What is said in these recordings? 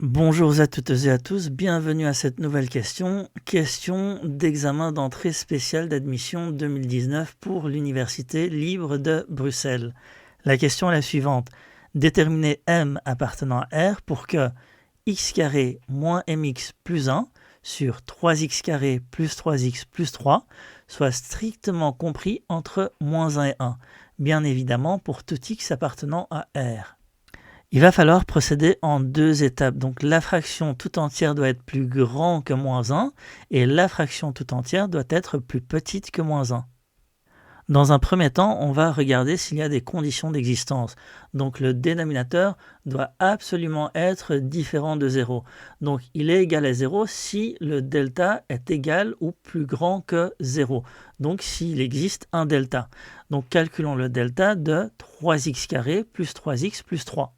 Bonjour à toutes et à tous, bienvenue à cette nouvelle question d'examen d'entrée spéciale d'admission 2019 pour l'Université libre de Bruxelles. La question est la suivante. Déterminez M appartenant à R pour que x carré moins mx plus 1 sur 3x carré plus 3x plus 3 soit strictement compris entre moins 1 et 1, bien évidemment pour tout x appartenant à R. Il va falloir procéder en deux étapes. Donc la fraction tout entière doit être plus grand que moins 1 et la fraction tout entière doit être plus petite que moins 1. Dans un premier temps, on va regarder s'il y a des conditions d'existence. Donc le dénominateur doit absolument être différent de 0. Donc il est égal à 0 si le delta est égal ou plus grand que 0. Donc s'il existe un delta. Donc calculons le delta de 3x carré plus 3x plus 3.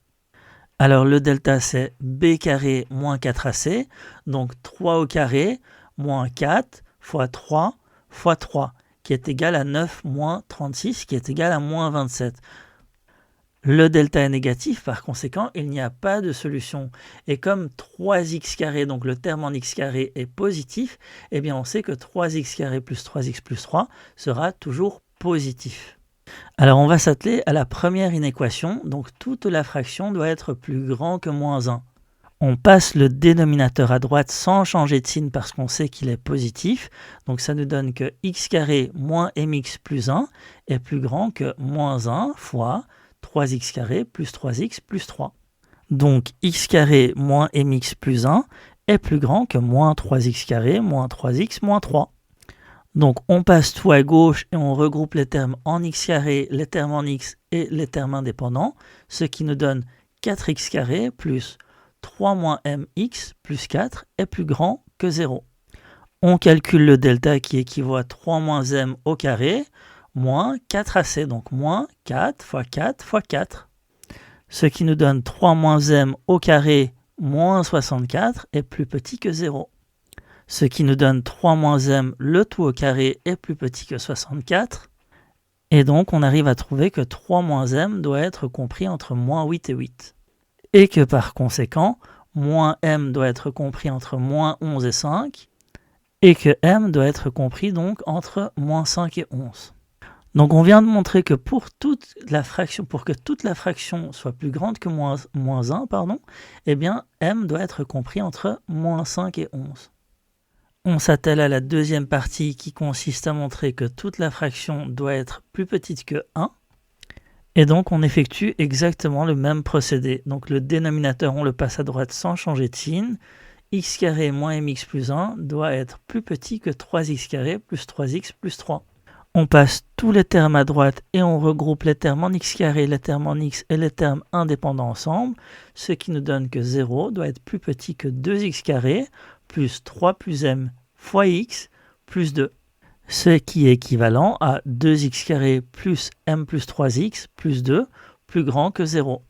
Alors le delta c'est b carré moins 4ac, donc 3 au carré moins 4 fois 3 fois 3, qui est égal à 9 moins 36, qui est égal à moins 27. Le delta est négatif, par conséquent, il n'y a pas de solution. Et comme 3x carré, donc le terme en x carré est positif, eh bien on sait que 3x carré plus 3x plus 3 sera toujours positif. Alors on va s'atteler à la première inéquation, donc toute la fraction doit être plus grand que moins 1. On passe le dénominateur à droite sans changer de signe parce qu'on sait qu'il est positif, donc ça nous donne que x carré moins mx plus 1 est plus grand que moins 1 fois 3x carré plus 3x plus 3. Donc x carré moins mx plus 1 est plus grand que moins 3x carré moins 3x moins 3. Donc on passe tout à gauche et on regroupe les termes en x carré, les termes en x et les termes indépendants, ce qui nous donne 4x carré plus 3 moins mx plus 4 est plus grand que 0. On calcule le delta qui équivaut à 3 moins m au carré moins 4ac, donc moins 4 fois 4 fois 4. Ce qui nous donne 3 moins m au carré moins 64 est plus petit que 0. Ce qui nous donne 3 moins m, le tout au carré est plus petit que 64. Et donc on arrive à trouver que 3 moins m doit être compris entre moins 8 et 8. Et que par conséquent, moins m doit être compris entre moins 11 et 5. Et que m doit être compris donc entre moins 5 et 11. Donc on vient de montrer que pour que toute la fraction soit plus grande que moins 1, eh bien m doit être compris entre moins 5 et 11. On s'attelle à la deuxième partie qui consiste à montrer que toute la fraction doit être plus petite que 1. Et donc on effectue exactement le même procédé. Donc le dénominateur, on le passe à droite sans changer de signe. X carré moins mx plus 1 doit être plus petit que 3x carré plus 3x plus 3. On passe tous les termes à droite et on regroupe les termes en x carré, les termes en x et les termes indépendants ensemble, ce qui nous donne que 0 doit être plus petit que 2x carré plus 3 plus m fois x plus 2, ce qui est équivalent à 2x carré plus m plus 3x plus 2 plus grand que 0.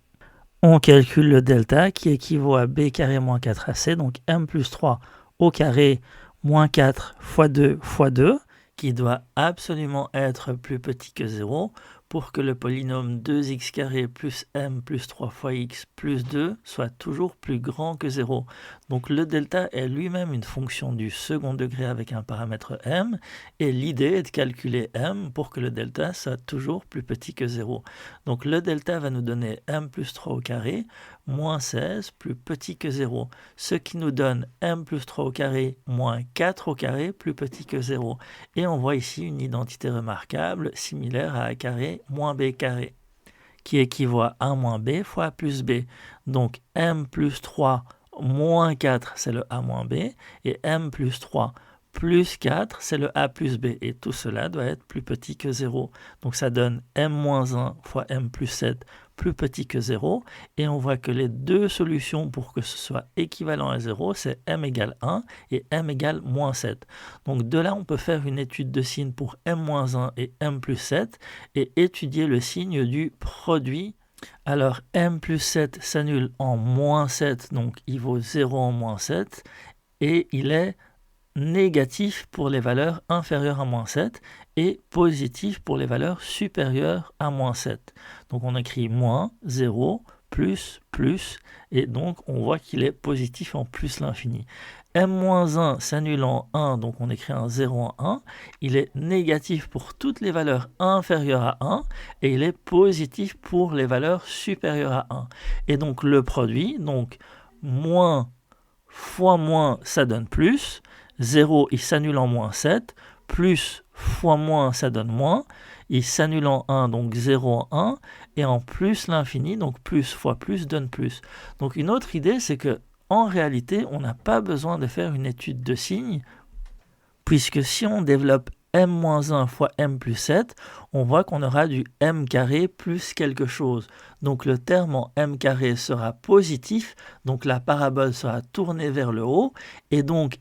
On calcule le delta qui équivaut à b carré moins 4ac, donc m plus 3 au carré moins 4 fois 2 fois 2, qui doit absolument être plus petit que 0 pour que le polynôme 2x carré plus m plus 3 fois x plus 2 soit toujours plus grand que 0. Donc le delta est lui-même une fonction du second degré avec un paramètre m, et l'idée est de calculer m pour que le delta soit toujours plus petit que 0. Donc le delta va nous donner m plus 3 au carré moins 16 plus petit que 0, ce qui nous donne m plus 3 au carré moins 4 au carré plus petit que 0. Et on voit ici une identité remarquable similaire à a carré moins b carré, qui équivaut à 1 moins b fois a plus b. Donc m plus 3 moins 4, c'est le a moins b, et m plus 3 plus 4, c'est le a plus b, et tout cela doit être plus petit que 0. Donc ça donne m moins 1 fois m plus 7 plus petit que 0, et on voit que les deux solutions pour que ce soit équivalent à 0, c'est m égale 1 et m égale moins 7. Donc de là, on peut faire une étude de signe pour m moins 1 et m plus 7, et étudier le signe du produit. Alors m plus 7 s'annule en moins 7, donc il vaut 0 en moins 7, et il est négatif pour les valeurs inférieures à moins 7 et positif pour les valeurs supérieures à moins 7. Donc on écrit moins 0 plus, plus, et donc on voit qu'il est positif en plus l'infini. m-1 s'annule en 1, donc on écrit un 0 en 1. Il est négatif pour toutes les valeurs inférieures à 1, et il est positif pour les valeurs supérieures à 1. Et donc le produit, donc moins fois moins, ça donne plus. 0, il s'annule en moins 7. Plus fois moins, ça donne moins. Il s'annule en 1, donc 0 en 1. Et en plus l'infini, donc plus fois plus donne plus. Donc une autre idée, c'est que en réalité, on n'a pas besoin de faire une étude de signes, puisque si on développe m-1 fois m plus 7, on voit qu'on aura du m carré plus quelque chose. Donc le terme en m carré sera positif, donc la parabole sera tournée vers le haut, et donc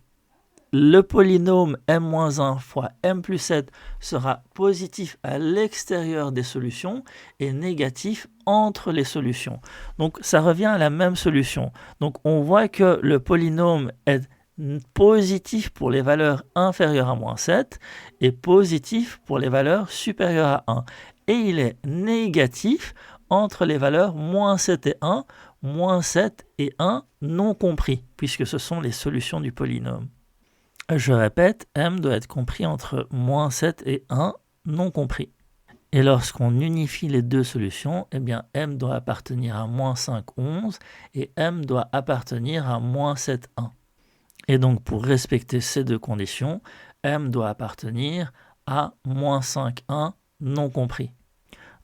le polynôme m-1 fois m plus 7 sera positif à l'extérieur des solutions et négatif entre les solutions. Donc ça revient à la même solution. Donc on voit que le polynôme est positif pour les valeurs inférieures à moins 7 et positif pour les valeurs supérieures à 1. Et il est négatif entre les valeurs moins 7 et 1, moins 7 et 1 non compris, puisque ce sont les solutions du polynôme. Je répète, m doit être compris entre moins 7 et 1 non compris. Et lorsqu'on unifie les deux solutions, eh bien m doit appartenir à moins 5, 11 et m doit appartenir à moins 7, 1. Et donc pour respecter ces deux conditions, m doit appartenir à moins 5, 1 non compris.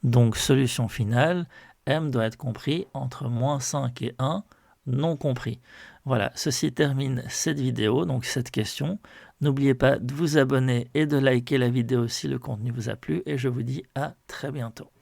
Donc solution finale, m doit être compris entre moins 5 et 1 non compris. Voilà, ceci termine cette vidéo, donc cette question. N'oubliez pas de vous abonner et de liker la vidéo si le contenu vous a plu et je vous dis à très bientôt.